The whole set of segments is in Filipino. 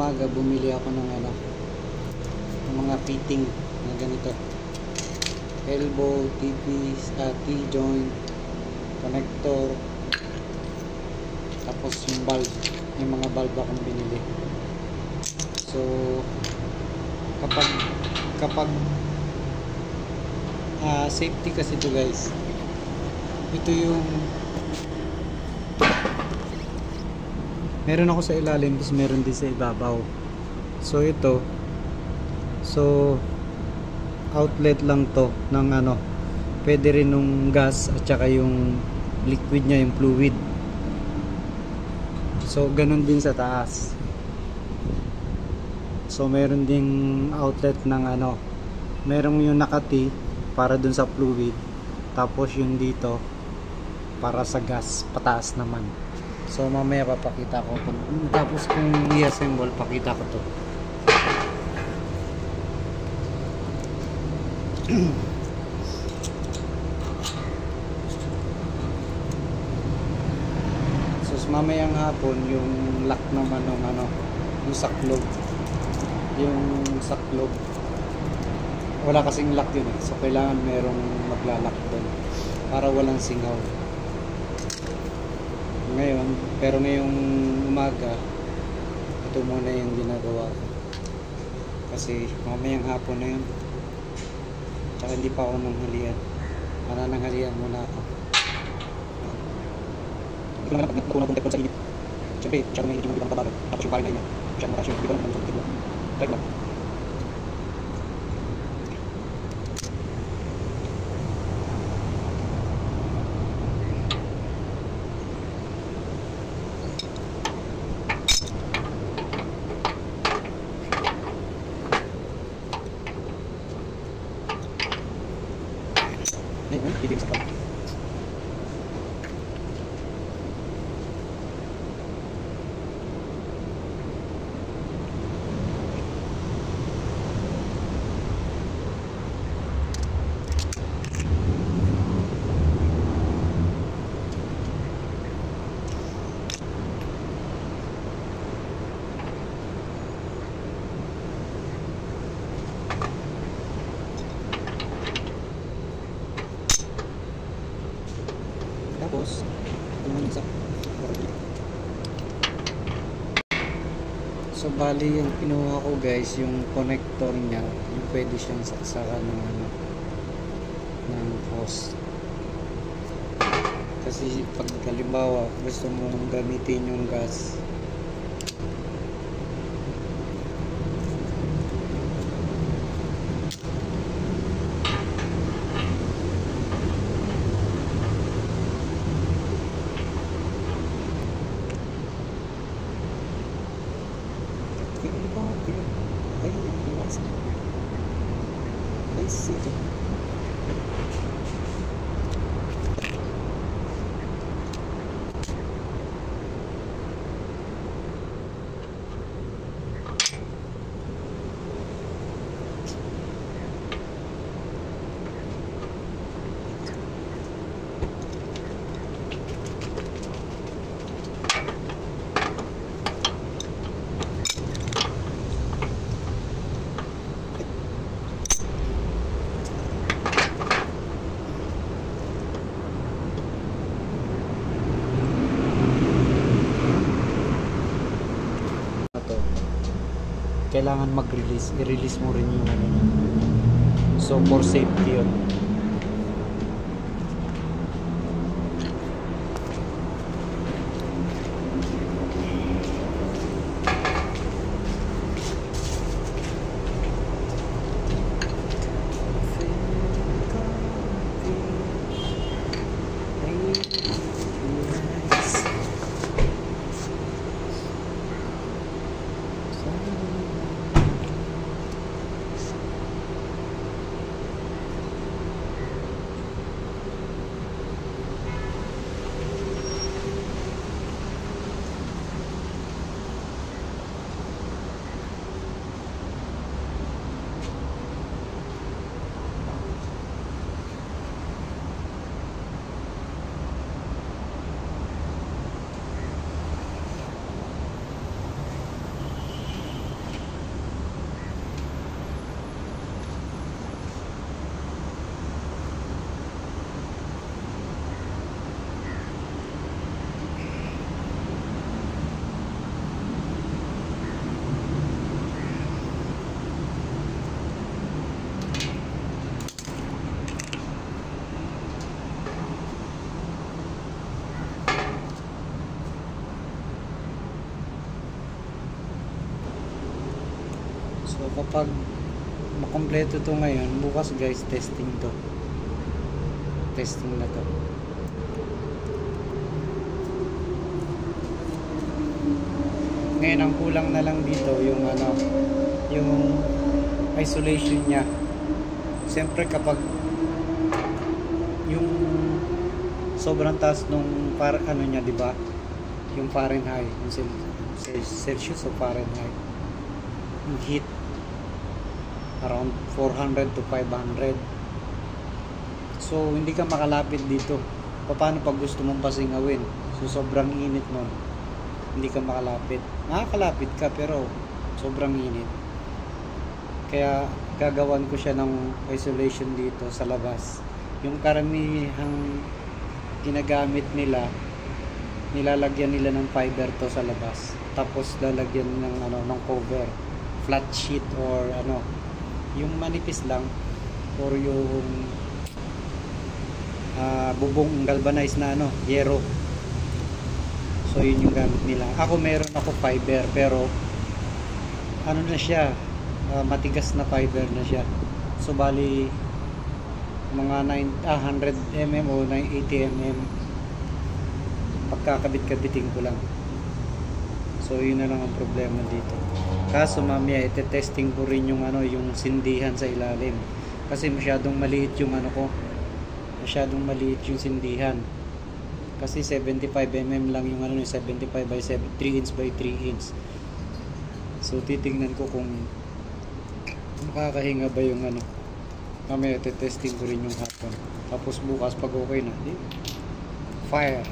umaga bumili ako ng ano, ng mga fitting na ganito, elbow, T-joint, connector, tapos yung bulb, yung mga bulb akong binili. So kapag safety kasi ito guys, ito yung meron ako sa ilalim, tapos meron din sa ibabaw. So ito, so outlet lang to ng ano, pwede rin nung gas at saka yung liquid nya, yung fluid. So ganun din sa taas. So meron ding outlet ng ano, meron yung nakati para dun sa fluid, tapos yung dito para sa gas pataas naman. So mamaya papakita ko tapos kung i-assemble, pakita ko to. So mamayang hapon yung lock naman ng ano, yung saklog, wala kasing lock yun so kailangan merong maglalak doon para walang singaw. Pero ngayong umaga, ito muna yung ginagawa ko kasi mamayang hapon na yun, tsaka hindi pa ako nanghalian. Nananghalian muna ako. Hindi ko naman nagpunta sa init. Siyempre, tsaka may hindi mo ibang kabagal, tapos yung parin na init, tsaka mataas yung hindi ko naman nagpunta. Right lang. Hindi sa pa. Tapos, so bali yung kinuha ko guys, yung connector nya, yung pwede siyang saksakan ng ano, ng hose. Kasi pag halimbawa gusto mong gamitin yung gas, kailangan mag-release, i-release mo rin yung ano niya. So for safety yun. kapag makompleto to ngayon, bukas guys, testing to. Testing na to. Ngayon, ang kulang na lang dito yung ano, yung isolation niya. Siyempre kapag yung sobrang taas nung ano niya, di ba? Yung Fahrenheit, yung Celsius o Fahrenheit. Yung heat around 400 to 500. So hindi ka makalapit dito. Paano pag gusto mong pasingawin? So sobrang init nun. Hindi ka makalapit. Makakalapit ka pero sobrang init. Kaya gagawan ko siya ng isolation dito sa labas. Yung karamihang ginagamit nila, nilalagyan nila ng fiber to sa labas. Tapos lalagyan ng ano, ng cover, flat sheet or ano, yung manipis lang or yung bubong galvanized na ano, yero. So yun yung gamit nila. Ako meron ako fiber pero ano na siya, matigas na fiber na siya. So bali mga 100 mm o 80 mm pagkakabit-kabitin ko lang. So yun na lang ang problema dito. Kaso mamaya ite-testing ko rin yung ano, yung sindihan sa ilalim. Kasi masyadong maliit yung ano ko. Masyadong maliit yung sindihan. Kasi 75 mm lang yung ano, 75 by 3 inch by 3 inch. So titingnan ko kung makakahinga ba yung ano. Mamaya ite-testing ko rin yung hapon. Tapos bukas pag okay na, di fire.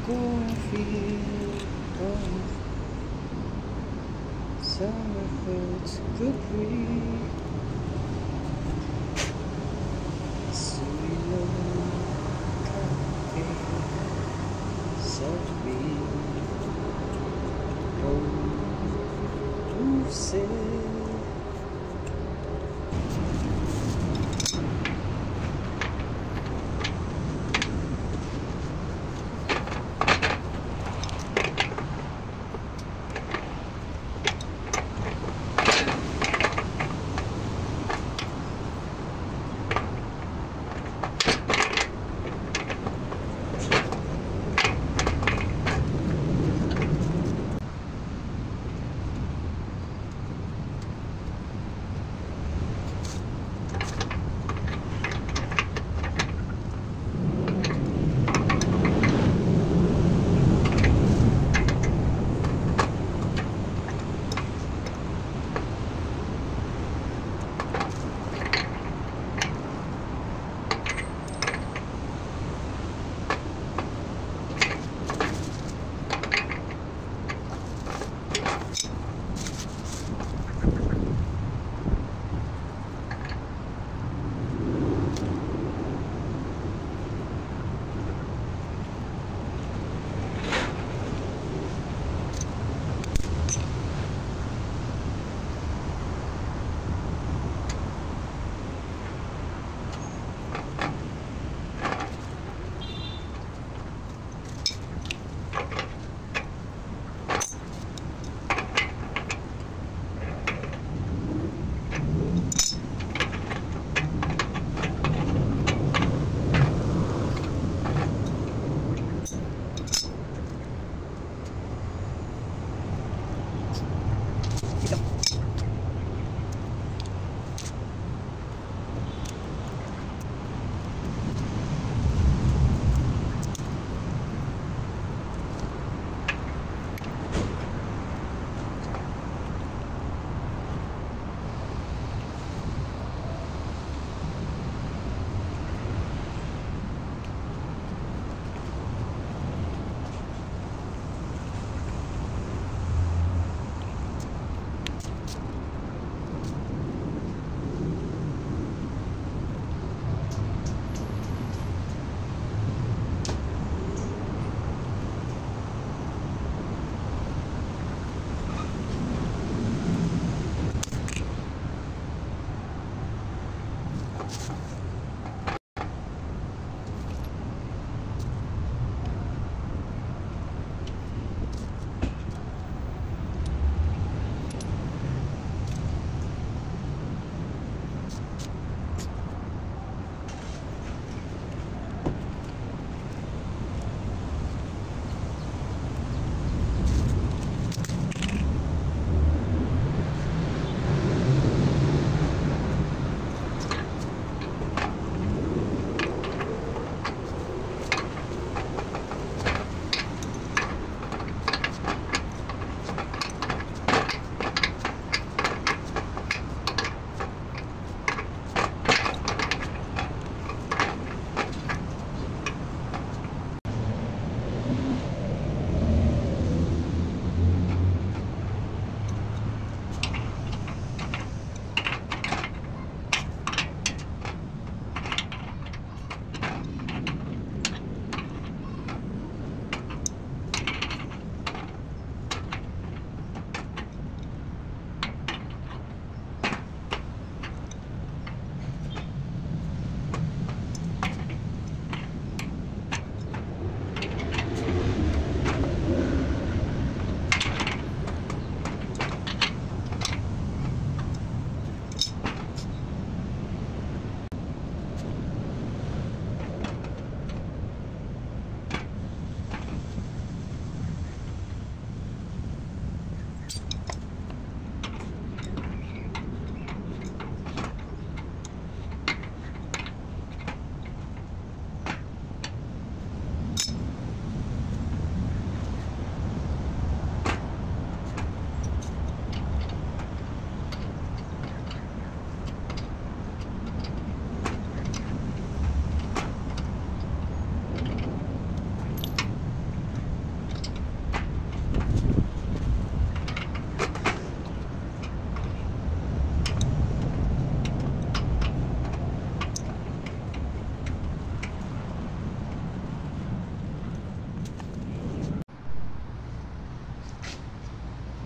Coffee, summer fruits, good breed. Sweet love, coffee, soft beat, cold, say.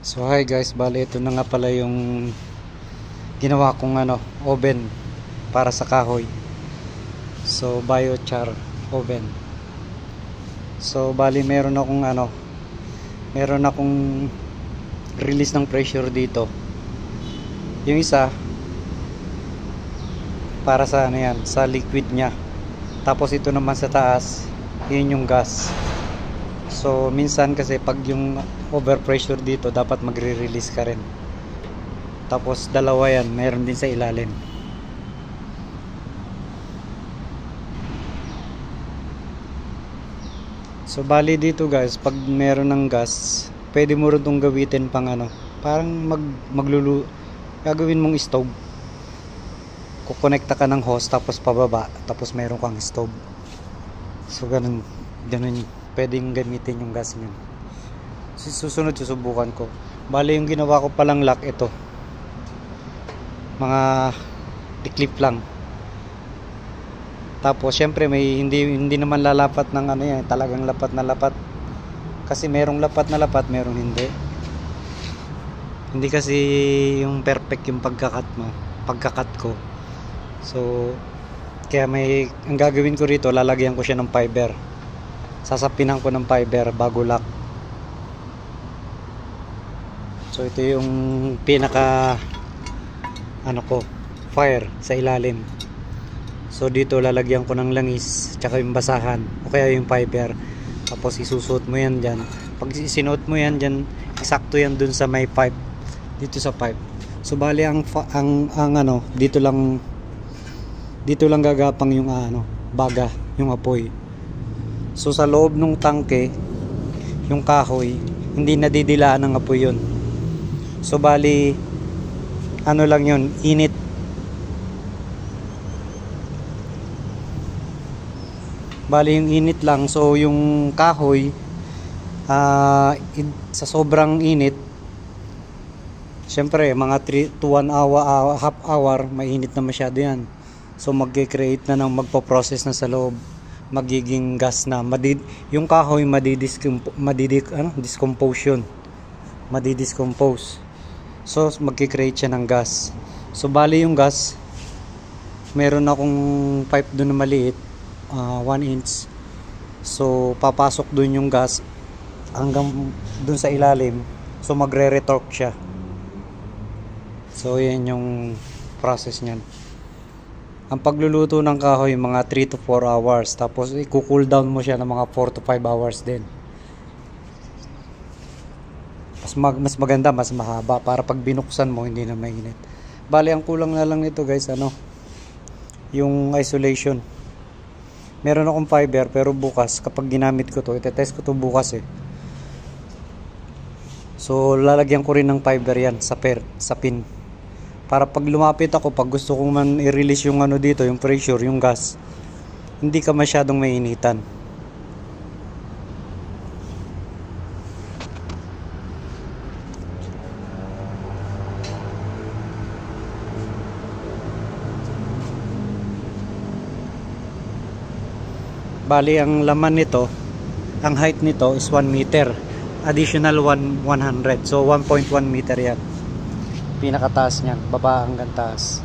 So hi guys, bali ito na nga pala yung ginawa kong oven para sa kahoy. So biochar oven. So bali meron akong release ng pressure dito. Yung isa para sa sa liquid niya. Tapos ito naman sa taas, yun yung gas. So minsan kasi pag yung overpressure dito, dapat magre-release ka rin. Tapos dalawa yan, meron din sa ilalim. So bali dito guys, pag meron ng gas, pwede mo rin itong gawitin pang parang gagawin mong stove. Kukonekta ka ng hose tapos pababa, tapos meron kang stove. So ganun pwedeng gamitin yung gas niyan. Susunod susubukan ko. Bali yung ginawa ko palang lock ito, mga tiklip lang. Tapos syempre may hindi naman lalapat ng yan, talagang lapat na lapat. Kasi merong lapat na lapat, merong hindi. Hindi kasi yung perfect yung pagkakat ko. So kaya ang gagawin ko rito, lalagyan ko siya ng fiber. Sasapinan ko ng fiber bago lock. So ito yung pinaka fire sa ilalim. So dito lalagyan ko ng langis tsaka yung basahan o kaya yung fiber. Tapos isusuot mo yan dyan. Pag sinuot mo yan dyan, eksakto yan dun sa may pipe. Dito sa pipe. So bali ang dito lang gagapang yung baga, yung apoy. So sa loob ng tangke, yung kahoy, hindi nadidilaan ng apoy yun. So bali lang yun, init. Bali yung init lang. So yung kahoy sa sobrang init, syempre mga 3 to 1 hour, half hour, mainit na masyado yan. So magke-create na ng magpo-process na sa loob, magiging gas na. Yung kahoy madidecompose. So magke-create siya ng gas. So bali yung gas, meron akong pipe doon na maliit, 1 inch. So papasok doon yung gas hanggang doon sa ilalim. So magre-retorque siya. So yan yung process niyan. Ang pagluluto ng kahoy mga 3 to 4 hours. Tapos i-cool down mo siya ng mga 4 to 5 hours din. Mas maganda, mas mahaba, para pag binuksan mo hindi na mainit. Bali ang kulang na lang nito guys, yung isolation. Meron akong fiber, pero bukas kapag ginamit ko to, itetest ko to bukas So lalagyan ko rin ng fiber yan sa pin. Para pag lumapit ako, pag gusto kong man i-release yung dito, yung pressure, yung gas, hindi ka masyadong mainitan. Bali ang laman nito, ang height nito is 1 meter. Additional 100. So 1.1 meter yan. Pinakataas niyan, baba hanggang taas.